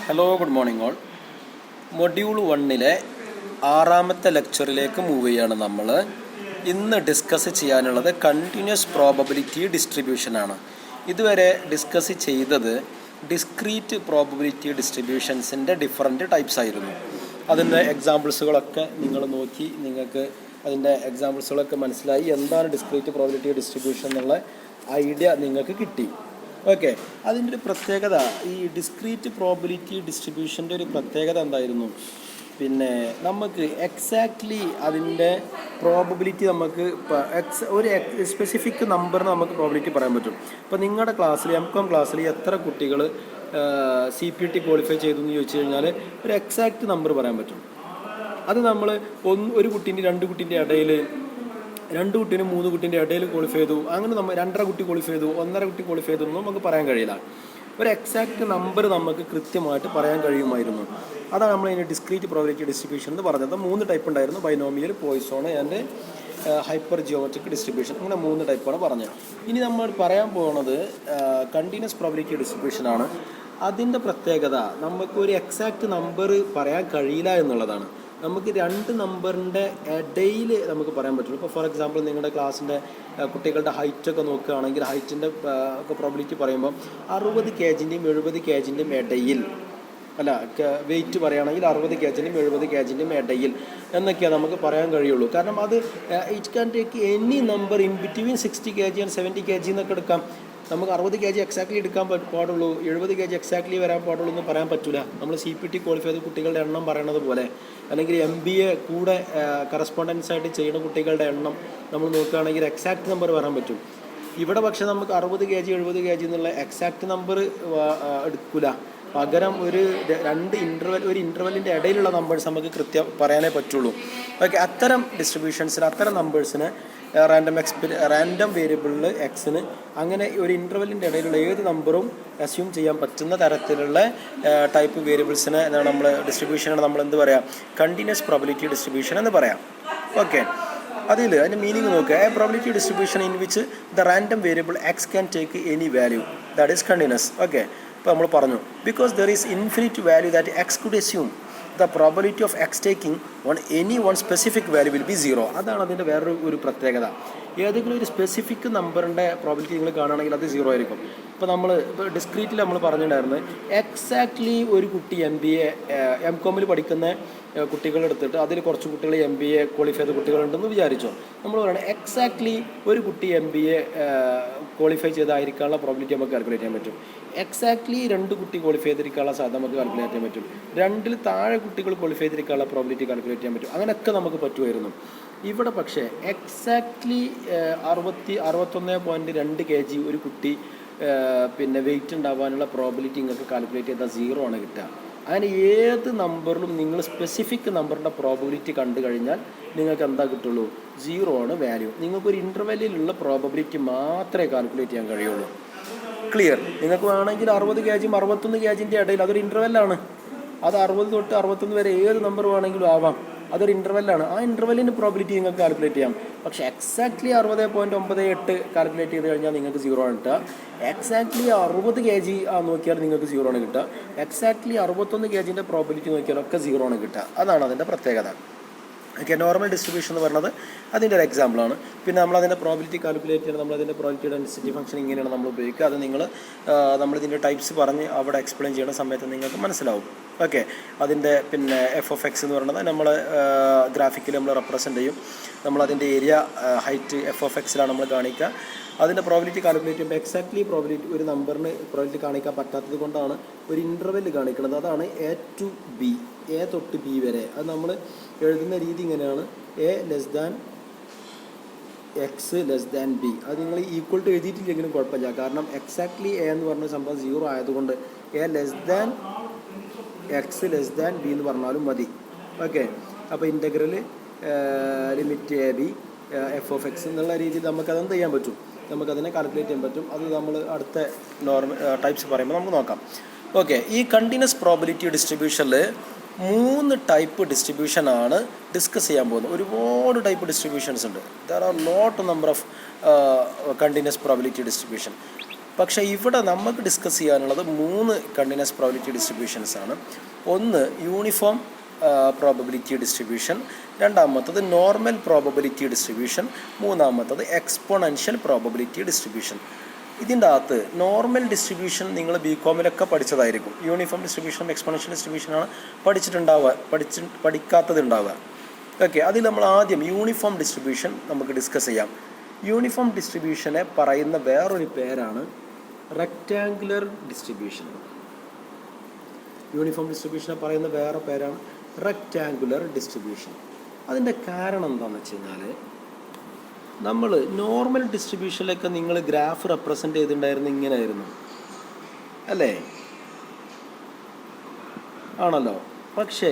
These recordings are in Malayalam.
Hello, good morning all. Module 1-ലെ 6-ാമത്തെ ലെക്ചറിലേക്ക് മൂവ് ചെയ്യാണ് നമ്മൾ. ഇന്ന് ഡിസ്കസ് ചെയ്യാനുള്ളത് കണ്ടിന്യൂസ് പ്രോബബിലിറ്റി ഡിസ്ട്രിബ്യൂഷനാണ്. ഇതുവരെ ഡിസ്കസ് ചെയ്തത് ഡിസ്ക്രീറ്റ് പ്രോബബിലിറ്റി ഡിസ്ട്രിബ്യൂഷൻസിൻ്റെ ഡിഫറൻറ്റ് ടൈപ്സ് ആയിരുന്നു. അതിൻ്റെ എക്സാമ്പിൾസുകളൊക്കെ നിങ്ങൾ നോക്കി നിങ്ങൾക്ക് അതിൻ്റെ എക്സാമ്പിൾസുകളൊക്കെ മനസ്സിലായി. എന്താണ് ഡിസ്ക്രീറ്റ് പ്രോബബിലിറ്റി ഡിസ്ട്രിബ്യൂഷൻ എന്നുള്ള ഐഡിയ നിങ്ങൾക്ക് കിട്ടി. ഓക്കെ, അതിൻ്റെ ഒരു പ്രത്യേകത, ഈ ഡിസ്ക്രീറ്റ് പ്രോബബിലിറ്റി ഡിസ്ട്രിബ്യൂഷൻ്റെ ഒരു പ്രത്യേകത എന്തായിരുന്നു? പിന്നെ നമുക്ക് എക്സാക്ട്ലി അതിൻ്റെ പ്രോബബിലിറ്റി നമുക്ക് ഒരു സ്പെസിഫിക് നമ്പറിന് നമുക്ക് പ്രോബബിലിറ്റി പറയാൻ പറ്റും. ഇപ്പോൾ നിങ്ങളുടെ ക്ലാസ്സിൽ M.Com ക്ലാസ്സിൽ എത്ര കുട്ടികൾ CPT ക്വാളിഫൈ ചെയ്തു എന്ന് ചോദിച്ചു കഴിഞ്ഞാൽ ഒരു എക്സാക്റ്റ് നമ്പർ പറയാൻ പറ്റും. അത് നമ്മൾ ഒരു കുട്ടീൻ്റെ 2 കുട്ടീൻ്റെ ഇടയിൽ 2 കുട്ടീനും 3 കുട്ടീൻ്റെ ഇടയിൽ ക്വാളിഫൈ ചെയ്തു, അങ്ങനെ നമ്മൾ 2.5 കുട്ടി ക്വാളിഫൈ ചെയ്തു, 1.5 കുട്ടി ക്വാളിഫൈ ചെയ്തു ഒന്നും നമുക്ക് പറയാൻ കഴിയില്ല. ഒരു എക്സാക്റ്റ് നമ്പർ നമുക്ക് കൃത്യമായിട്ട് പറയാൻ കഴിയുമായിരുന്നു. അതാണ് നമ്മൾ ഇതിന് ഡിസ്ക്രീറ്റ് പ്രോബബിലിറ്റി ഡിസ്ട്രിബ്യൂഷൻ എന്ന് പറഞ്ഞത്. 3 ടൈപ്പ് ഉണ്ടായിരുന്നു: binomial, Poisson and hyper geometric distribution. അങ്ങനെ 3 ടൈപ്പാണ് പറഞ്ഞത്. ഇനി നമ്മൾ പറയാൻ പോകുന്നത് കണ്ടിന്യൂസ് പ്രോബബിലിറ്റി ഡിസ്ട്രിബ്യൂഷനാണ്. അതിൻ്റെ പ്രത്യേകത നമുക്ക് ഒരു എക്സാക്റ്റ് നമ്പർ പറയാൻ കഴിയില്ല എന്നുള്ളതാണ്. നമുക്ക് 2 നമ്പറിൻ്റെ ഇടയിൽ നമുക്ക് പറയാൻ പറ്റുള്ളൂ. ഇപ്പോൾ ഫോർ എക്സാമ്പിൾ നിങ്ങളുടെ ക്ലാസ്സിൻ്റെ കുട്ടികളുടെ ഹൈറ്റൊക്കെ നോക്കുകയാണെങ്കിൽ ഹൈറ്റിൻ്റെ ഒക്കെ പ്രോബിലിറ്റി പറയുമ്പോൾ 60 kgൻ്റെയും 70 kgൻ്റെയും ഇടയിൽ, അല്ല വെയിറ്റ് പറയുകയാണെങ്കിൽ 60 kgൻ്റെയും 70 kgൻ്റെയും ഇടയിൽ എന്നൊക്കെയാണ് നമുക്ക് പറയാൻ കഴിയുള്ളൂ. കാരണം അത് it can take any number in between 60 kg and 70 kg എന്നൊക്കെ എടുക്കാം. നമുക്ക് 60 kg എക്സാക്ട്ലി എടുക്കാൻ പാടുള്ളൂ, 70 kg എക്സാക്ട്ലി വരാൻ പാടുള്ളൂ എന്ന് പറയാൻ പറ്റില്ല. നമ്മൾ CPT ക്വാളിഫൈ ചെയ്ത കുട്ടികളുടെ എണ്ണം പറയണത് പോലെ, അല്ലെങ്കിൽ MBA കൂടെ കറസ്പോണ്ടൻസ് ആയിട്ട് ചെയ്യുന്ന കുട്ടികളുടെ എണ്ണം നമ്മൾ നോക്കുകയാണെങ്കിൽ എക്സാക്റ്റ് നമ്പർ പറയാൻ പറ്റും. ഇവിടെ പക്ഷേ നമുക്ക് 60 kg 70 kg എന്നുള്ള എക്സാക്റ്റ് നമ്പർ എടുക്കില്ല. പകരം ഒരു ഇൻ്റർവെല്ലിൻ്റെ ഇടയിലുള്ള നമ്പേഴ്സ് നമുക്ക് കൃത്യം പറയാനേ പറ്റുള്ളൂ. ഓക്കെ, അത്തരം ഡിസ്ട്രിബ്യൂഷൻസിന്, അത്തരം നമ്പേഴ്സിന് റാൻഡം വേരിയബിളിൽ എക്സിന് അങ്ങനെ ഒരു ഇൻ്റർവെല്ലിൻ്റെ ഇടയിലുള്ള ഏത് നമ്പറും അസ്യൂം ചെയ്യാൻ പറ്റുന്ന തരത്തിലുള്ള ടൈപ്പ് വേരിയബിൾസിന് നമ്മൾ ഡിസ്ട്രിബ്യൂഷനാണ് നമ്മൾ എന്ത് പറയാം? കണ്ടിന്യൂസ് പ്രോബബിലിറ്റി ഡിസ്ട്രിബ്യൂഷൻ എന്ന് പറയാം. ഓക്കെ, അതിൻ്റെ മീനിങ് നോക്കുക. A probability distribution in which the random variable X can take any value that is continuous. Okay, ഇപ്പോൾ നമ്മൾ പറഞ്ഞു because there is infinite value that X could assume the probability of x taking any one specific value will be 0. അതാണ് അതിൻ്റെ വേറൊരു പ്രത്യേകത. ഏതെങ്കിലും ഒരു സ്പെസിഫിക് നമ്പറിൻ്റെ പ്രോബിലിറ്റി നിങ്ങൾ കാണുകയാണെങ്കിൽ അത് 0 ആയിരിക്കും. ഇപ്പോൾ ഡിസ്ക്രീറ്റിൽ നമ്മൾ പറഞ്ഞിട്ടുണ്ടായിരുന്നു എക്സാക്ട്ലി ഒരു കുട്ടി M.Com പഠിക്കുന്ന കുട്ടികളെടുത്തിട്ട് അതിൽ കുറച്ച് കുട്ടികൾ MBA ക്വാളിഫൈ ചെയ്ത കുട്ടികളുണ്ടെന്ന് വിചാരിച്ചോ. നമ്മൾ പറയുന്നത് എക്സാക്ട്ലി ഒരു കുട്ടി MBA ക്വാളിഫൈ ചെയ്തായിരിക്കാനുള്ള പ്രോബിലിറ്റി നമുക്ക് കാൽക്കുലേറ്റ് ചെയ്യാൻ പറ്റും. എക്സാക്ട്ലി 2 കുട്ടി ക്വാളിഫൈ ചെയ്തിരിക്കാനുള്ള സാധ്യത നമുക്ക് കാൽക്കുലേറ്റ് ചെയ്യാൻ പറ്റും. 2-ൽ താഴെ കുട്ടികൾ ക്വാളിഫൈ ചെയ്തിരിക്കാനുള്ള പ്രോബിലിറ്റി കാൽക്കുലേറ്റ് ചെയ്യാൻ പറ്റും. അങ്ങനെയൊക്കെ നമുക്ക് പറ്റുമായിരുന്നു. ഇവിടെ പക്ഷേ എക്സാക്ട്ലി 61.2 kg ഒരു കുട്ടി പിന്നെ വെയിറ്റ് ഉണ്ടാവാനുള്ള പ്രോബിലിറ്റി നിങ്ങൾക്ക് കാൽക്കുലേറ്റ് ചെയ്താൽ 0 ആണ് കിട്ടുക. അങ്ങനെ ഏത് നമ്പറിലും നിങ്ങൾ സ്പെസിഫിക് നമ്പറിൻ്റെ പ്രോബബിലിറ്റി കണ്ടു കഴിഞ്ഞാൽ നിങ്ങൾക്ക് എന്താ കിട്ടുള്ളൂ? 0 ആണ് വാല്യൂ. നിങ്ങൾക്കൊരു ഇൻ്റർവെല്ലിലുള്ള പ്രോബബിലിറ്റി മാത്രമേ കാൽക്കുലേറ്റ് ചെയ്യാൻ കഴിയുള്ളൂ. ക്ലിയർ? നിങ്ങൾക്ക് വേണമെങ്കിൽ 60 kg 61 kgൻ്റെ ഇടയിൽ, അതൊരു ഇൻ്റർവെല്ലാണ്. അത് 60 തൊട്ട് 61 വരെ ഏത് നമ്പർ വേണമെങ്കിലും ആവാം. അതൊരു ഇൻ്റർവെല്ലാണ്. ആ ഇൻ്റർവെല്ലിൻ്റെ പ്രോബിലിറ്റി നിങ്ങൾക്ക് കാൽക്കുലേറ്റ് ചെയ്യാം. പക്ഷേ എക്സാക്ട്ലി 60.98 കാൽക്കുലേറ്റ് ചെയ്ത് കഴിഞ്ഞാൽ നിങ്ങൾക്ക് 0 ആണ് കിട്ടുക. എക്സാക്ട്ലി 60 kg നോക്കിയാൽ നിങ്ങൾക്ക് 0 ആണ് കിട്ടുക. എക്സാക്ട്ലി 61 kgൻ്റെ പ്രോബിലിറ്റി നോക്കിയാലൊക്കെ 0 ആണ് കിട്ടുക. അതാണ് അതിൻ്റെ പ്രത്യേകത. ഓക്കെ, നോർമൽ ഡിസ്ട്രിബ്യൂഷൻ എന്ന് പറയുന്നത് അതിൻ്റെ ഒരു എക്സാമ്പിളാണ്. പിന്നെ നമ്മളതിൻ്റെ പ്രോബിലിറ്റി കാൽക്കുലേറ്റ് ചെയ്യണം. നമ്മളതിൻ്റെ പ്രോബിലിറ്റി ഡെൻസിറ്റി ഫംഗ്ഷൻ ഇങ്ങനെയാണ് നമ്മൾ ഉപയോഗിക്കുക. അത് നമ്മളിതിൻ്റെ ടൈപ്സ് പറഞ്ഞ് അവിടെ എക്സ്പ്ലെയിൻ ചെയ്യുന്ന സമയത്ത് നിങ്ങൾക്ക് മനസ്സിലാവും. ഓക്കെ, അതിൻ്റെ പിന്നെ f(x) എന്ന് പറയുന്നത് നമ്മൾ ഗ്രാഫിക്കലി നമ്മൾ റെപ്രസെൻ്റ് ചെയ്യും. നമ്മളതിൻ്റെ ഏരിയ ഹൈറ്റ് f(x)ലാണ് നമ്മൾ കാണിക്കുക. അതിൻ്റെ പ്രോബിലിറ്റി കാൽക്കുലേറ്റ് ചെയ്യുമ്പോൾ എക്സാക്ട്ലി പ്രോബിലിറ്റി ഒരു നമ്പറിന് പ്രോബിലിറ്റി കാണിക്കാൻ പറ്റാത്തത് കൊണ്ടാണ് ഒരു ഇൻ്റർവെല്ല് കാണിക്കുന്നത്. അതാണ് A to B, A തൊട്ട് B വരെ. അത് നമ്മൾ എഴുതുന്ന രീതി ഇങ്ങനെയാണ്: A less than X less than B. അത് നിങ്ങൾ ഈക്വൽ ടു എഴുതിയിട്ടില്ലെങ്കിലും കുഴപ്പമില്ല. കാരണം എക്സാക്ട്ലി A എന്ന് പറഞ്ഞ സംഭവം 0 ആയതുകൊണ്ട് A less than X less than B എന്ന് പറഞ്ഞാലും മതി. ഓക്കെ, അപ്പോൾ ഇൻ്റഗ്രൽ ലിമിറ്റ് AB f(x) എന്നുള്ള രീതിയിൽ നമുക്കതെന്ത് ചെയ്യാൻ പറ്റും? നമുക്കതിനെ കാൽക്കുലേറ്റ് ചെയ്യാൻ പറ്റും. അത് നമ്മൾ അടുത്ത നോർമൽ ടൈപ്സ് പറയുമ്പോൾ നമുക്ക് നോക്കാം. ഓക്കെ, ഈ കണ്ടിന്യൂസ് പ്രോബബിലിറ്റി ഡിസ്ട്രിബ്യൂഷനിൽ 3 ടൈപ്പ് ഡിസ്ട്രിബ്യൂഷനാണ് ഡിസ്കസ് ചെയ്യാൻ പോകുന്നത്. ഒരുപാട് ടൈപ്പ് ഡിസ്ട്രിബ്യൂഷൻസ് ഉണ്ട്. There are lot number of continuous probability distribution. പക്ഷേ ഇവിടെ നമുക്ക് ഡിസ്കസ് ചെയ്യാനുള്ളത് 3 കണ്ടിന്യൂസ് പ്രോബബിലിറ്റി ഡിസ്ട്രിബ്യൂഷൻസ് ആണ്. ഒന്ന് യൂണിഫോം പ്രോബബിലിറ്റി ഡിസ്ട്രിബ്യൂഷൻ, രണ്ടാമത്തത് നോർമൽ പ്രോബബിലിറ്റി ഡിസ്ട്രിബ്യൂഷൻ, മൂന്നാമത്തത് എക്സ്പോണൻഷ്യൽ പ്രോബബിലിറ്റി ഡിസ്ട്രിബ്യൂഷൻ. ഇതിൻ്റെ അകത്ത് നോർമൽ ഡിസ്ട്രിബ്യൂഷൻ നിങ്ങൾ ബികോമിലൊക്കെ പഠിച്ചതായിരിക്കും. യൂണിഫോം ഡിസ്ട്രിബ്യൂഷനും എക്സ്പോണൻഷ്യൽ ഡിസ്ട്രിബ്യൂഷനാണ് പഠിക്കാത്തത് ഉണ്ടാവുക. ഓക്കെ, അതിൽ നമ്മൾ ആദ്യം യൂണിഫോം ഡിസ്ട്രിബ്യൂഷൻ നമുക്ക് ഡിസ്കസ് ചെയ്യാം. യൂണിഫോം ഡിസ്ട്രിബ്യൂഷനെ പറയുന്ന വേറൊരു പേരാണ് റെക്റ്റാങ്കുലർ ഡിസ്ട്രിബ്യൂഷൻ. യൂണിഫോം ഡിസ്ട്രിബ്യൂഷനെ പറയുന്ന വേറെ പേരാണ് റെക്റ്റാങ്കുലർ ഡിസ്ട്രിബ്യൂഷൻ. അതിൻ്റെ കാരണം എന്താണെന്ന് വെച്ച് കഴിഞ്ഞാൽ, നമ്മൾ നോർമൽ ഡിസ്ട്രിബ്യൂഷനിലൊക്കെ നിങ്ങൾ ഗ്രാഫ് റെപ്രസെൻ്റ് ചെയ്തിട്ടുണ്ടായിരുന്നു ഇങ്ങനെയായിരുന്നു അല്ലേ, ആണല്ലോ. പക്ഷേ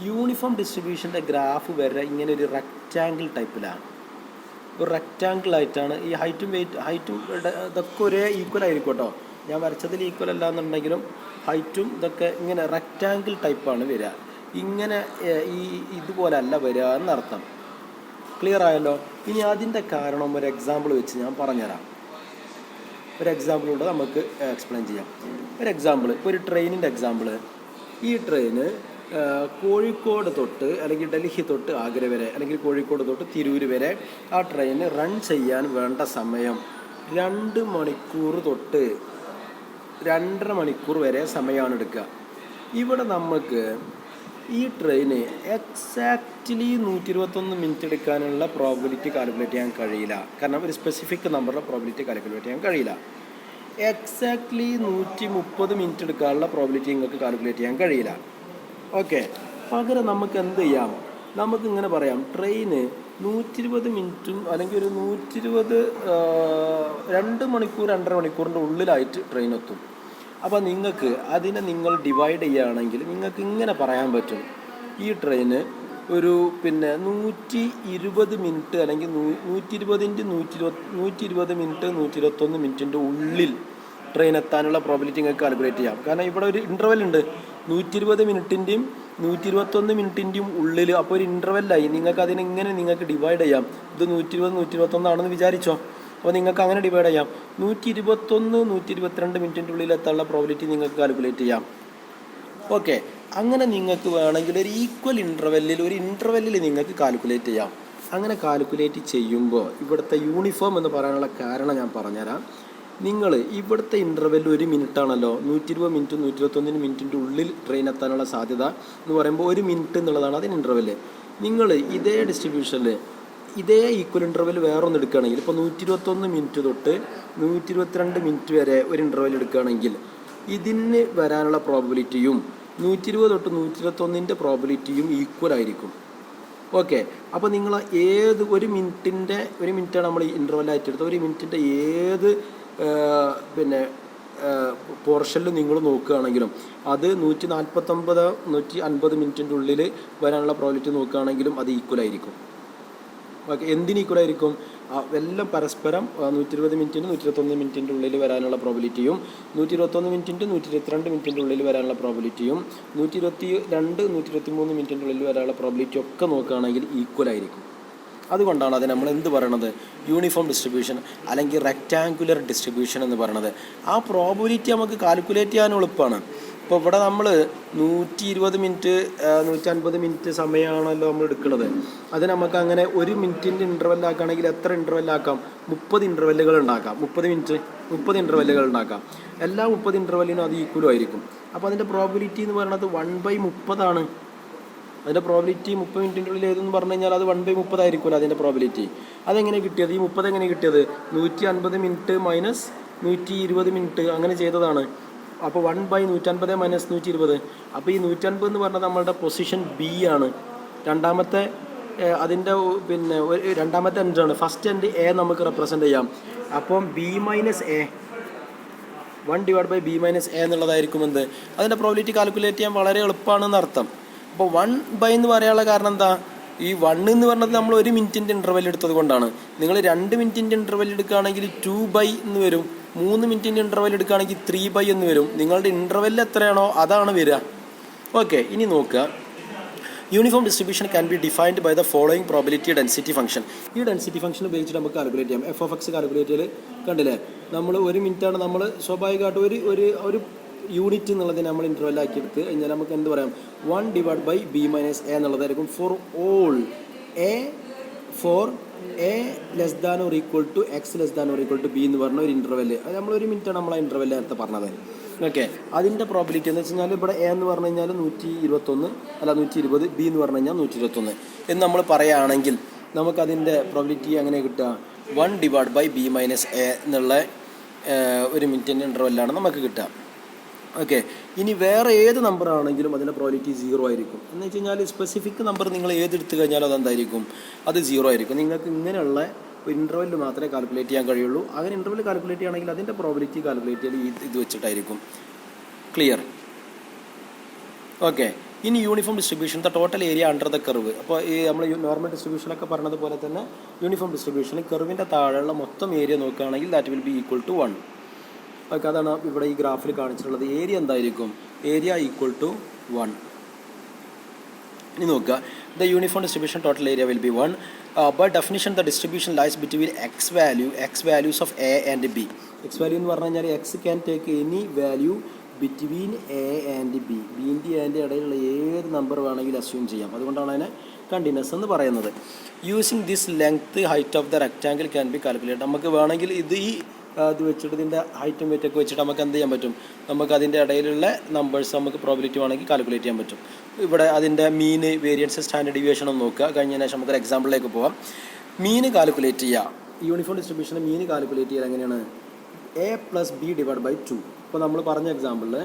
യൂണിഫോം ഡിസ്ട്രിബ്യൂഷൻ്റെ ഗ്രാഫ് വരെ ഇങ്ങനെ ഒരു റെക്റ്റാങ്കിൾ ടൈപ്പിലാണ്. ഒരു റെക്റ്റാങ്കിൾ ആയിട്ടാണ് ഈ ഹൈറ്റും ഇതൊക്കെ ഒരേ ഈക്വൽ ആയിരിക്കും കേട്ടോ. ഞാൻ വരച്ചതിൽ ഈക്വൽ അല്ല എന്നുണ്ടെങ്കിലും ഹൈറ്റും ഇതൊക്കെ ഇങ്ങനെ റെക്റ്റാങ്കിൾ ടൈപ്പാണ് വരിക. ഇങ്ങനെ ഇതുപോലെ അല്ല വരിക എന്നർത്ഥം. ക്ലിയർ ആയല്ലോ. ഇനി അതിൻ്റെ കാരണം ഒരു എക്സാമ്പിൾ വെച്ച് ഞാൻ പറഞ്ഞുതരാം. ഒരു എക്സാമ്പിളിലൂടെ നമുക്ക് എക്സ്പ്ലെയിൻ ചെയ്യാം. ഒരു എക്സാമ്പിൾ, ഇപ്പോൾ ഒരു ട്രെയിനിൻ്റെ എക്സാമ്പിൾ. ഈ ട്രെയിന് കോഴിക്കോട് തൊട്ട് അല്ലെങ്കിൽ ഡൽഹി തൊട്ട് ആഗ്ര വരെ അല്ലെങ്കിൽ കോഴിക്കോട് തൊട്ട് തിരൂർ വരെ ആ ട്രെയിന് റൺ ചെയ്യാൻ വേണ്ട സമയം 2 മണിക്കൂർ തൊട്ട് 2.5 മണിക്കൂർ വരെ സമയമാണ് എടുക്കുക. ഇവിടെ നമുക്ക് ഈ ട്രെയിന് എക്സാക്റ്റ്ലി 121 മിനിറ്റ് എടുക്കാനുള്ള പ്രോബിലിറ്റി കാൽക്കുലേറ്റ് ചെയ്യാൻ കഴിയില്ല. കാരണം ഒരു സ്പെസിഫിക് നമ്പറിൻ്റെ പ്രോബിലിറ്റി കാൽക്കുലേറ്റ് ചെയ്യാൻ കഴിയില്ല. എക്സാക്ട്ലി 130 മിനിറ്റ് എടുക്കാനുള്ള പ്രോബിലിറ്റി നിങ്ങൾക്ക് കാൽക്കുലേറ്റ് ചെയ്യാൻ കഴിയില്ല. ഓക്കെ, പകരം നമുക്ക് എന്ത് ചെയ്യാം, നമുക്ക് ഇങ്ങനെ പറയാം, ട്രെയിന് 120 മിനിറ്റും അല്ലെങ്കിൽ ഒരു 2 മണിക്കൂർ 2.5 മണിക്കൂറിൻ്റെ ഉള്ളിലായിട്ട് ട്രെയിൻ എത്തും. അപ്പോൾ നിങ്ങൾക്ക് അതിനെ നിങ്ങൾ ഡിവൈഡ് ചെയ്യുകയാണെങ്കിൽ നിങ്ങൾക്ക് ഇങ്ങനെ പറയാൻ പറ്റും, ഈ ട്രെയിന് ഒരു 120 മിനിറ്റ് അല്ലെങ്കിൽ 120 മിനിറ്റ് 121 മിനിറ്റിൻ്റെ ഉള്ളിൽ ട്രെയിൻ എത്താനുള്ള പ്രോബിലിറ്റി നിങ്ങൾക്ക് കാൽക്കുലേറ്റ് ചെയ്യാം. കാരണം ഇവിടെ ഒരു ഇൻ്റർവെൽ ഉണ്ട്, 120 മിനിറ്റിൻ്റെയും 121 മിനിറ്റിൻ്റെയും ഉള്ളിൽ. അപ്പോൾ ഒരു ഇൻ്റർവെല്ലായി. നിങ്ങൾക്ക് അതിനെങ്ങനെ നിങ്ങൾക്ക് ഡിവൈഡ് ചെയ്യാം. ഇത് 120 121 ആണെന്ന് വിചാരിച്ചോ. അപ്പോൾ നിങ്ങൾക്ക് അങ്ങനെ ഡിവൈഡ് ചെയ്യാം. 121 122 മിനിറ്റിൻ്റെ ഉള്ളിൽ എത്താനുള്ള പ്രോബിലിറ്റി നിങ്ങൾക്ക് കാൽക്കുലേറ്റ് ചെയ്യാം. ഓക്കെ, അങ്ങനെ നിങ്ങൾക്ക് വേണമെങ്കിൽ ഒരു ഈക്വൽ ഇൻ്റർവെല്ലിൽ നിങ്ങൾക്ക് കാൽക്കുലേറ്റ് ചെയ്യാം. അങ്ങനെ കാൽക്കുലേറ്റ് ചെയ്യുമ്പോൾ ഇവിടുത്തെ യൂണിഫോം എന്ന് പറയാനുള്ള കാരണം ഞാൻ പറഞ്ഞുതരാം. നിങ്ങൾ ഇവിടുത്തെ ഇൻ്റർവെൽ 1 മിനിറ്റാണല്ലോ. 120 മിനിറ്റ് 121 മിനിറ്റിൻ്റെ ഉള്ളിൽ ട്രെയിൻ എത്താനുള്ള സാധ്യത എന്ന് പറയുമ്പോൾ 1 മിനിറ്റ് എന്നുള്ളതാണ് അതിന് ഇൻ്റർവെല്. നിങ്ങൾ ഇതേ ഡിസ്ട്രിബ്യൂഷനിൽ ഇതേ ഈക്വൽ ഇൻ്റർവെൽ വേറെ ഒന്ന് എടുക്കുകയാണെങ്കിൽ, ഇപ്പോൾ 121 മിനിറ്റ് തൊട്ട് 122 മിനിറ്റ് വരെ ഒരു ഇൻ്റർവെൽ എടുക്കുകയാണെങ്കിൽ ഇതിന് വരാനുള്ള പ്രോബിലിറ്റിയും 120 തൊട്ട് 121 പ്രോബിലിറ്റിയും ഈക്വൽ ആയിരിക്കും. ഓക്കെ, അപ്പോൾ നിങ്ങൾ ഏത് 1 മിനിറ്റാണ് നമ്മൾ ഈ ഇൻ്റർവെല്ലായിട്ട് എടുത്തത്. 1 മിനിറ്റിൻ്റെ ഏത് പോർഷനിൽ നിങ്ങൾ നോക്കുകയാണെങ്കിലും അത് 149 150 മിനിറ്റിൻ്റെ ഉള്ളിൽ വരാനുള്ള പ്രോബിലിറ്റി നോക്കുകയാണെങ്കിലും അത് ഈക്വലായിരിക്കും. ഓക്കെ, എന്തിന് ഈക്വലായിരിക്കും? എല്ലാം പരസ്പരം 120 മിനിറ്റിന് 121 മിനിറ്റിൻ്റെ ഉള്ളിൽ വരാനുള്ള പ്രോബിലിറ്റിയും 121 മിനിറ്റിൻ്റെ 122 മിനിറ്റിൻ്റെ ഉള്ളിൽ വരാനുള്ള പ്രോബിലിറ്റിയും 122 123 മിനിറ്റിൻ്റെ ഉള്ളിൽ വരാനുള്ള പ്രോബിലിറ്റി ഒക്കെ നോക്കുകയാണെങ്കിൽ ഈക്വലായിരിക്കും. അതുകൊണ്ടാണ് അത് നമ്മൾ എന്ത് പറയണത്, യൂണിഫോം ഡിസ്ട്രിബ്യൂഷൻ അല്ലെങ്കിൽ റെക്റ്റാങ്കുലർ ഡിസ്ട്രിബ്യൂഷൻ എന്ന് പറയണത്. ആ പ്രോബിലിറ്റി നമുക്ക് കാൽക്കുലേറ്റ് ചെയ്യാൻ എളുപ്പമാണ്. ഇപ്പോൾ ഇവിടെ നമ്മൾ 120 മിനിറ്റ് 150 മിനിറ്റ് സമയമാണല്ലോ നമ്മൾ എടുക്കുന്നത്. അത് നമുക്ക് അങ്ങനെ 1 മിനിറ്റിൻ്റെ ഇൻ്റർവെല്ലാക്കുകയാണെങ്കിൽ എത്ര ഇൻ്റർവെല്ലാക്കാം? 30 ഇൻ്റർവെല്ലുകൾ ഉണ്ടാക്കാം. 30 ഇൻ്റർവെല്ലുകൾ ഉണ്ടാക്കാം. എല്ലാ 30 ഇൻ്റർവെല്ലിനും അത് ഈക്വലും ആയിരിക്കും. അപ്പോൾ അതിൻ്റെ പ്രോബിലിറ്റി എന്ന് പറയുന്നത് 1/30 ആണ്. അതിൻ്റെ പ്രോബിലിറ്റി 30 മിനിറ്റിൻ്റെ ഉള്ളിൽ ഏതെന്ന് പറഞ്ഞു കഴിഞ്ഞാൽ അത് 1/30 ആയിരിക്കുമല്ലോ അതിൻ്റെ പ്രോബിലിറ്റി. അതെങ്ങനെ കിട്ടിയത്? ഈ 30 എങ്ങനെ കിട്ടിയത്? 150 മിനിറ്റ് മൈനസ് 120 മിനിറ്റ് അങ്ങനെ ചെയ്തതാണ്. അപ്പോൾ 1/150 മൈനസ് 120. അപ്പോൾ ഈ 150 എന്ന് പറഞ്ഞാൽ നമ്മളുടെ പൊസിഷൻ ബി ആണ്. രണ്ടാമത്തെ രണ്ടാമത്തെ എൻഡാണ്. ഫസ്റ്റ് എൻഡ് എ നമുക്ക് റെപ്രസെൻ്റ് ചെയ്യാം. അപ്പം B minus A 1/B - A എന്നുള്ളതായിരിക്കും എന്ത്, അതിൻ്റെ പ്രോബിലിറ്റി കാൽക്കുലേറ്റ് ചെയ്യാൻ വളരെ എളുപ്പമാണെന്ന് അർത്ഥം. അപ്പോൾ 1/, എന്ന് പറയാനുള്ള കാരണം എന്താ, ഈ 1 എന്ന് പറഞ്ഞത് നമ്മൾ 1 മിനിറ്റിൻ്റെ ഇൻ്റർവെൽ എടുത്തത് കൊണ്ടാണ്. നിങ്ങൾ 2 മിനിറ്റിൻ്റെ ഇൻ്റർവെൽ എടുക്കുകയാണെങ്കിൽ 2/, എന്ന് വരും. 3 മിനിറ്റിൻ്റെ ഇൻ്റർവെൽ എടുക്കുകയാണെങ്കിൽ 3/, എന്ന് വരും. നിങ്ങളുടെ ഇൻ്റർവെൽ എത്രയാണോ അതാണ് വരിക. ഓക്കെ, ഇനി നോക്കുക, uniform distribution can be defined by the following probability density function. ഈ ഡെൻസിറ്റി ഫംഗ്ഷൻ ഉപയോഗിച്ചിട്ട് നമുക്ക് കാൽക്കുലേറ്റ് ചെയ്യാം. എഫ് ഓഫ് എക്സ് കാൽക്കുലേറ്റ് ചെയ്ത് കണ്ടില്ലേ, നമ്മൾ 1 മിനിറ്റാണ് നമ്മൾ സ്വാഭാവികമായിട്ട് ഒരു യൂണിറ്റ് എന്നുള്ളതിനെ നമ്മൾ ഇൻ്റർവെല്ലാക്കി എടുത്ത് കഴിഞ്ഞാൽ നമുക്ക് എന്ത് പറയാം, 1/b-a എന്നുള്ളതായിരിക്കും for all a less than or equal to x less than or equal to b എന്ന് പറഞ്ഞ ഒരു ഇൻ്റർവെല്. അത് നമ്മൾ 1 മിനിറ്റാണ് നമ്മൾ ആ ഇൻ്റർവെല് നേരത്തെ പറഞ്ഞത്. ഓക്കെ, അതിൻ്റെ പ്രോബിലിറ്റി എന്ന് വെച്ച് കഴിഞ്ഞാൽ ഇവിടെ എ എന്ന് പറഞ്ഞു കഴിഞ്ഞാൽ 120, ബി എന്ന് പറഞ്ഞു കഴിഞ്ഞാൽ 121 എന്ന് നമ്മൾ പറയുകയാണെങ്കിൽ നമുക്കതിൻ്റെ പ്രോബിലിറ്റി എങ്ങനെ കിട്ടുക, 1/b-a എന്നുള്ള 1 മിനിറ്റിൻ്റെ ഇൻ്റർവെല്ലാണ് നമുക്ക് കിട്ടുക. ഓക്കെ, ഇനി വേറെ ഏത് നമ്പർ ആണെങ്കിലും അതിൻ്റെ പ്രോബിലിറ്റി 0 ആയിരിക്കും. എന്ന് വെച്ച് കഴിഞ്ഞാൽ സ്പെസിഫിക് നമ്പർ നിങ്ങൾ ഏതെടുത്ത് കഴിഞ്ഞാലും അതെന്തായിരിക്കും, അത് 0 ആയിരിക്കും. നിങ്ങൾക്ക് ഇങ്ങനെയുള്ള ഇൻ്റർവെല്ല് മാത്രമേ കാൽക്കുലേറ്റ് ചെയ്യാൻ കഴിയുള്ളൂ. അങ്ങനെ ഇൻ്റർവെല്ല് കാൽക്കുലേറ്റ് ചെയ്യണമെങ്കിൽ അതിൻ്റെ പ്രോബിലിറ്റി കാൽക്കുലേറ്റ് ചെയ്ത് ഇത് വെച്ചിട്ടായിരിക്കും. ക്ലിയർ? ഓക്കെ, ഇനി uniform distribution the total area under the curve. അപ്പോൾ ഈ നമ്മൾ നോർമൽ ഡിസ്ട്രിബ്യൂഷനൊക്കെ പറഞ്ഞതുപോലെ തന്നെ യൂണിഫോം ഡിസ്ട്രിബ്യൂഷൻ കർവിൻ്റെ താഴെയുള്ള മൊത്തം ഏരിയ നോക്കുകയാണെങ്കിൽ that will be equal to 1. Okay, അതാണ് ഇവിടെ ഈ ഗ്രാഫിൽ കാണിച്ചിട്ടുള്ളത്. ഏരിയ എന്തായിരിക്കും, ഏരിയ ഈക്വൽ ടു 1. ഇനി നോക്കുക, the uniform distribution total area will be 1. By definition the distribution lies between x values of a and b. X value എന്ന് പറഞ്ഞു കഴിഞ്ഞാൽ x can take any value between a and b. ബിൻ്റെ ആൻഡ് ഇടയിലുള്ള ഏത് നമ്പർ വേണമെങ്കിലും അസ്യൂം ചെയ്യാം. അതുകൊണ്ടാണ് അതിനെ കണ്ടിന്യൂസ് എന്ന് പറയുന്നത്. Using this length height of the rectangle can be calculate. നമുക്ക് വേണമെങ്കിൽ ഇത് വെച്ചിട്ട് ഇതിൻ്റെ ഹൈറ്റും വെയിറ്റൊക്കെ വെച്ചിട്ട് നമുക്ക് എന്ത് ചെയ്യാൻ പറ്റും, നമുക്ക് അതിൻ്റെ ഇടയിലുള്ള നമ്പേഴ്സ് നമുക്ക് പ്രോബിലിറ്റി വേണമെങ്കിൽ കാൽക്കുലേറ്റ് ചെയ്യാൻ പറ്റും. ഇവിടെ അതിൻ്റെ മീൻ, വേരിയൻസ്, സ്റ്റാൻഡേർഡ് ഡീവിയേഷൻ ഒന്ന് നോക്കുക. കഴിഞ്ഞതിന് ശേഷം നമുക്കൊരു എക്സാമ്പിളിലേക്ക് പോകാം. മീൻ കാൽക്കുലേറ്റ് ചെയ്യുക. യൂണിഫോം ഡിസ്ട്രിബ്യൂഷൻ്റെ മീൻ കാൽക്കുലേറ്റ് ചെയ്യുക എങ്ങനെയാണ്, a+b/2. ഇപ്പോൾ നമ്മൾ പറഞ്ഞ എക്സാമ്പിളിൽ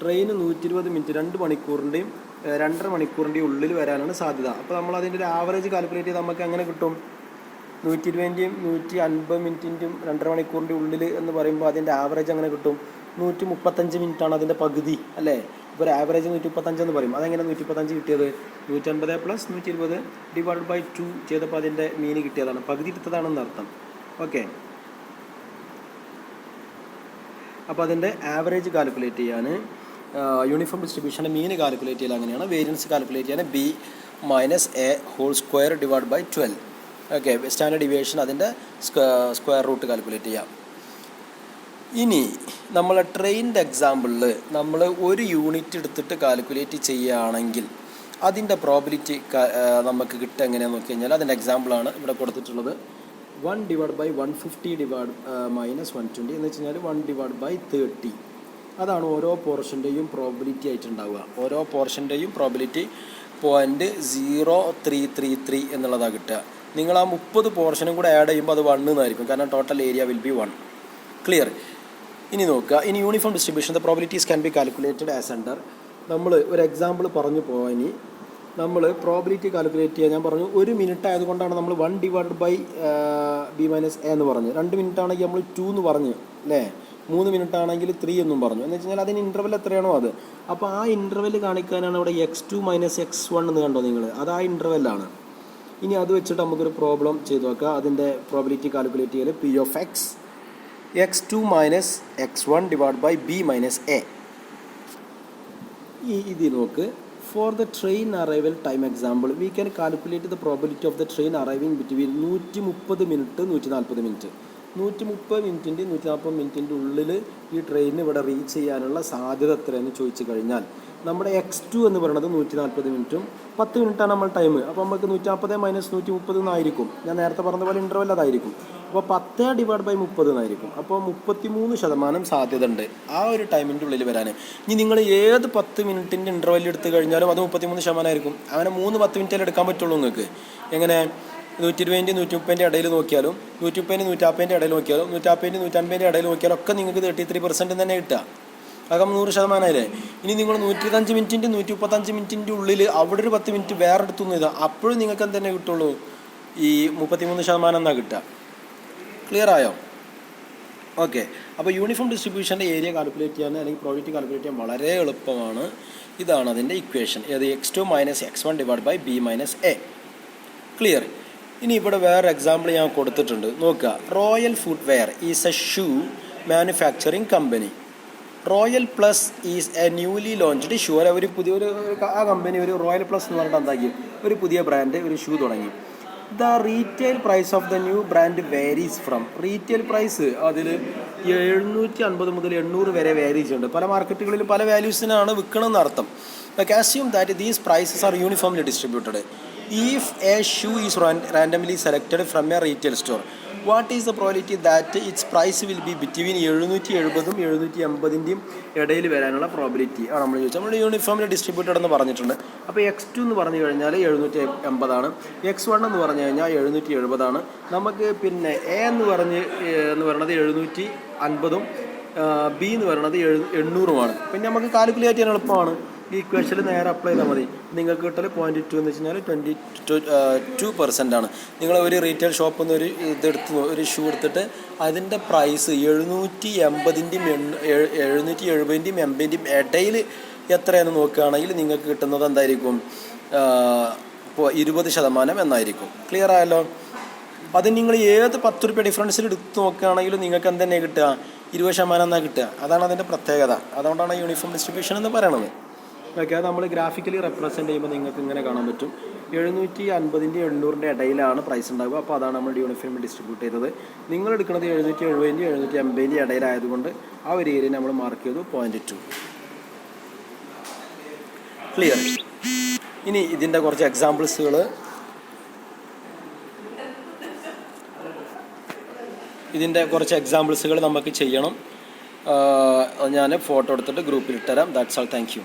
ട്രെയിൻ 120 മിനിറ്റ് 2 മണിക്കൂറിൻ്റെയും 2.5 മണിക്കൂറിൻ്റെയും ഉള്ളിൽ വരാനാണ് സാധ്യത. അപ്പോൾ നമ്മൾ അതിൻ്റെ ഒരു ആവറേജ് കാൽക്കുലേറ്റ് ചെയ്ത് നമുക്ക് എങ്ങനെ കിട്ടും, 120ൻ്റെയും 150 മിനിറ്റിൻ്റെയും 2.5 മണിക്കൂറിൻ്റെ ഉള്ളിൽ എന്ന് പറയുമ്പോൾ അതിൻ്റെ ആവറേജ് അങ്ങനെ കിട്ടും 135 മിനിറ്റാണ് അതിൻ്റെ പകുതി അല്ലേ. ഇപ്പോൾ ഒരു ആവറേജ് 135 എന്ന് പറയും. അതെങ്ങനെ 135 കിട്ടിയത്, 150 + 120 / 2 ചെയ്തപ്പോൾ അതിൻ്റെ മീൻ കിട്ടിയതാണ്, പകുതി എടുത്തതാണെന്ന് അർത്ഥം. ഓക്കെ, അപ്പോൾ അതിൻ്റെ ആവറേജ് കാൽക്കുലേറ്റ് ചെയ്യാൻ യൂണിഫോം ഡിസ്ട്രിബ്യൂഷൻ്റെ മീൻ കാൽക്കുലേറ്റ് ചെയ്യാൻ അങ്ങനെയാണ്. വേരിയൻസ് കാൽക്കുലേറ്റ് ചെയ്യാൻ b-a² / 12. ഓക്കെ, സ്റ്റാൻഡേർഡ് ഡീവിയേഷൻ അതിൻ്റെ സ്ക്വയർ റൂട്ട് കാൽക്കുലേറ്റ് ചെയ്യാം. ഇനി നമ്മൾ ട്രെയിനിൻ്റെ എക്സാമ്പിളിൽ നമ്മൾ 1 യൂണിറ്റ് എടുത്തിട്ട് കാൽക്കുലേറ്റ് ചെയ്യുകയാണെങ്കിൽ അതിൻ്റെ പ്രോബിലിറ്റി നമുക്ക് കിട്ടുക എങ്ങനെയാണെന്ന് നോക്കി കഴിഞ്ഞാൽ അതിൻ്റെ എക്സാമ്പിളാണ് ഇവിടെ കൊടുത്തിട്ടുള്ളത്. 1/150 -120 എന്ന് വെച്ച് കഴിഞ്ഞാൽ 1/30. അതാണ് ഓരോ പോർഷൻ്റെയും പ്രോബിലിറ്റി ആയിട്ടുണ്ടാവുക. ഓരോ പോർഷൻ്റെയും പ്രോബിലിറ്റി 0.0333 എന്നുള്ളതാണ് കിട്ടുക. നിങ്ങൾ ആ 30 പോർഷനും കൂടെ ആഡ് ചെയ്യുമ്പോൾ അത് 1 എന്നായിരിക്കും, കാരണം total area will be 1. Clear? ഇനി നോക്കുക, ഇനി uniform distribution the probabilities can be calculated as under. നമ്മൾ ഒരു എക്സാമ്പിൾ പറഞ്ഞു പോകാൻ, ഇനി നമ്മൾ പ്രോബിലിറ്റി കാൽക്കുലേറ്റ് ചെയ്യാൻ ഞാൻ പറഞ്ഞു 1 മിനിറ്റ് ആയതുകൊണ്ടാണ് നമ്മൾ 1/b-a എന്ന് പറഞ്ഞു. 2 മിനിറ്റ് ആണെങ്കിൽ നമ്മൾ 2 എന്ന് പറഞ്ഞു അല്ലേ. 3 മിനിറ്റ് ആണെങ്കിൽ 3 എന്നും പറഞ്ഞു. എന്ന് വെച്ച് കഴിഞ്ഞാൽ അതിന് ഇൻ്റർവെൽ എത്രയാണോ അത്. അപ്പോൾ ആ ഇൻ്റർവെൽ കാണിക്കാനാണ് ഇവിടെ x2 - x1 എന്ന് കണ്ടോ നിങ്ങൾ, അത് ആ ഇൻ്റർവെല്ലാണ്. ഇനി അത് വെച്ചിട്ട് നമുക്കൊരു പ്രോബ്ലം ചെയ്ത് നോക്കാം. അതിൻ്റെ പ്രോബിലിറ്റി കാൽക്കുലേറ്റ് ചെയ്യൽ p(x) x2 - x1 /b-a. ഇത് നോക്ക്. For the train arrival time example, we can calculate the probability of the train arriving between 130 minute 140 minute. 130 മിനിറ്റിൻ്റെ 140 മിനിറ്റിൻ്റെ ഉള്ളിൽ ഈ ട്രെയിൻ ഇവിടെ റീച്ച് ചെയ്യാനുള്ള സാധ്യത എത്രയെന്ന് ചോദിച്ചു കഴിഞ്ഞാൽ നമ്മുടെ x2 എന്ന് പറയുന്നത് 140 മിനിറ്റും 10 മിനിറ്റാണ് നമ്മൾ ടൈം. അപ്പോൾ നമുക്ക് 140 - 130 എന്നായിരിക്കും. ഞാൻ നേരത്തെ പറഞ്ഞ പോലെ ഇൻ്റർവെൽ അതായിരിക്കും. അപ്പോൾ 10/30 എന്നായിരിക്കും. അപ്പോൾ 33% സാധ്യത ഉണ്ട് ആ ഒരു ടൈമിൻ്റെ ഉള്ളിൽ വരാൻ. ഇനി നിങ്ങൾ ഏത് 10 മിനിറ്റിൻ്റെ ഇൻ്റർവെൽ എടുത്തു കഴിഞ്ഞാലും അത് 33% ആയിരിക്കും. അങ്ങനെ 10 മിനിറ്റിൽ എടുക്കാൻ പറ്റുള്ളൂ നിങ്ങൾക്ക്. എങ്ങനെ 120 130 ഇടയിൽ നോക്കിയാലും 130 140 ഇടയിൽ നോക്കിയാലും 140 150 ഇടയിൽ നോക്കിയാലും ഒക്കെ നിങ്ങൾക്ക് 33% തന്നെ കിട്ടുക. അകം 100% ഇനി നിങ്ങൾ 105 മിനിറ്റിൻ്റെ 135 മിനിറ്റിൻ്റെ ഉള്ളിൽ അവിടെ ഒരു 10 മിനിറ്റ് വേറെ എടുത്തുനിന്ന് ഇതാ, അപ്പോഴും നിങ്ങൾക്ക് എന്ത് തന്നെ കിട്ടുള്ളൂ, ഈ 33% എന്നാണ് കിട്ടുക. ക്ലിയർ ആയോ? ഓക്കെ, അപ്പോൾ യൂണിഫോം ഡിസ്ട്രിബ്യൂഷൻ്റെ ഏരിയ കാൽക്കുലേറ്റ് ചെയ്യാൻ അല്ലെങ്കിൽ പ്രോബിലിറ്റി കാൽക്കുലേറ്റ് ചെയ്യാൻ വളരെ എളുപ്പമാണ്. ഇതാണ് അതിൻ്റെ ഇക്വേഷൻ, ഏത് x2 - x1 /b-a. ക്ലിയർ? ഇനി ഇവിടെ വേറെ എക്സാമ്പിൾ ഞാൻ കൊടുത്തിട്ടുണ്ട്, നോക്കുക. Royal footwear is A shoe manufacturing company. Royal plus is A newly launched shoe. ഒരു പുതിയൊരു ആ കമ്പനി ഒരു റോയൽ പ്ലസ് എന്ന് പറഞ്ഞിട്ട് എന്താക്കി ഒരു പുതിയ ബ്രാൻഡ് ഒരു ഷൂ തുടങ്ങി. The retail price of the new brand varies from. Retail price അതിൽ 750 മുതൽ 800 വരെ വേരീസ് ഉണ്ട്. പല മാർക്കറ്റുകളിലും പല വാല്യൂസിനാണ് വിൽക്കണമെന്ന് അർത്ഥം. Assume that these prices are uniformly distributed. If a shoe is randomly selected from a retail store, what is the probability that its price will be between 770 780 ഇടയിൽ വരാനുള്ള പ്രോബിലിറ്റി ആണ് നമ്മൾ ചോദിച്ചാൽ. നമ്മൾ യൂണിഫോമിൽ ഡിസ്ട്രിബ്യൂട്ടഡ് എന്ന് പറഞ്ഞിട്ടുണ്ട്. അപ്പോൾ X2 എന്ന് പറഞ്ഞു കഴിഞ്ഞാൽ 780 X1 എന്ന് പറഞ്ഞു കഴിഞ്ഞാൽ 770 നമുക്ക് പിന്നെ A എന്ന് പറയുന്നത് 750 B എന്ന് പറയുന്നത് 800 പിന്നെ നമുക്ക് കാൽക്കുലേറ്റ് ചെയ്യാൻ എളുപ്പമാണ്. ഈ ഇക്വേഷനിൽ നേരെ അപ്ലൈ ചെയ്താൽ മതി. നിങ്ങൾക്ക് കിട്ടൽ 0.2 എന്ന് വെച്ച് കഴിഞ്ഞാൽ 22% നിങ്ങൾ ഒരു റീറ്റെയിൽ ഷോപ്പിൽ നിന്ന് ഒരു ഷൂ എടുത്തിട്ട് അതിൻ്റെ പ്രൈസ് 780 770 ഇടയിൽ എത്രയെന്ന് നോക്കുകയാണെങ്കിൽ നിങ്ങൾക്ക് കിട്ടുന്നത് എന്തായിരിക്കും? 20% എന്നായിരിക്കും. ക്ലിയർ ആയല്ലോ? അത് നിങ്ങൾ ഏത് 10 രൂപ ഡിഫറൻസിൽ എടുത്ത് നോക്കുകയാണെങ്കിലും നിങ്ങൾക്ക് എന്തെന്നെ കിട്ടുക? 20% എന്നാണ് കിട്ടുക. അതാണ് അതിൻ്റെ പ്രത്യേകത. അതുകൊണ്ടാണ് യൂണിഫോം ഡിസ്ട്രിബ്യൂഷൻ എന്ന് പറയണത്. ഓക്കെ, അത് നമ്മൾ ഗ്രാഫിക്കലി റെപ്രസെൻറ്റ് ചെയ്യുമ്പോൾ നിങ്ങൾക്ക് ഇങ്ങനെ കാണാൻ പറ്റും. 750 800 ഇടയിലാണ് പ്രൈസ് ഉണ്ടാവുക. അപ്പോൾ അതാണ് നമ്മൾ യൂണിഫോം ഡിസ്ട്രിബ്യൂട്ട് ചെയ്തത്. നിങ്ങൾ എടുക്കുന്നത് 770 780 ഇടയിലായതുകൊണ്ട് ആ ഒരു ഏരിയ നമ്മൾ മാർക്ക് ചെയ്തു 0.2. ക്ലിയർ? ഇനി ഇതിൻ്റെ കുറച്ച് എക്സാമ്പിൾസുകൾ നമുക്ക് ചെയ്യണം. ഞാൻ ഫോട്ടോ എടുത്തിട്ട് ഗ്രൂപ്പിൽ ഇട്ടുതരാം. That's all. Thank you.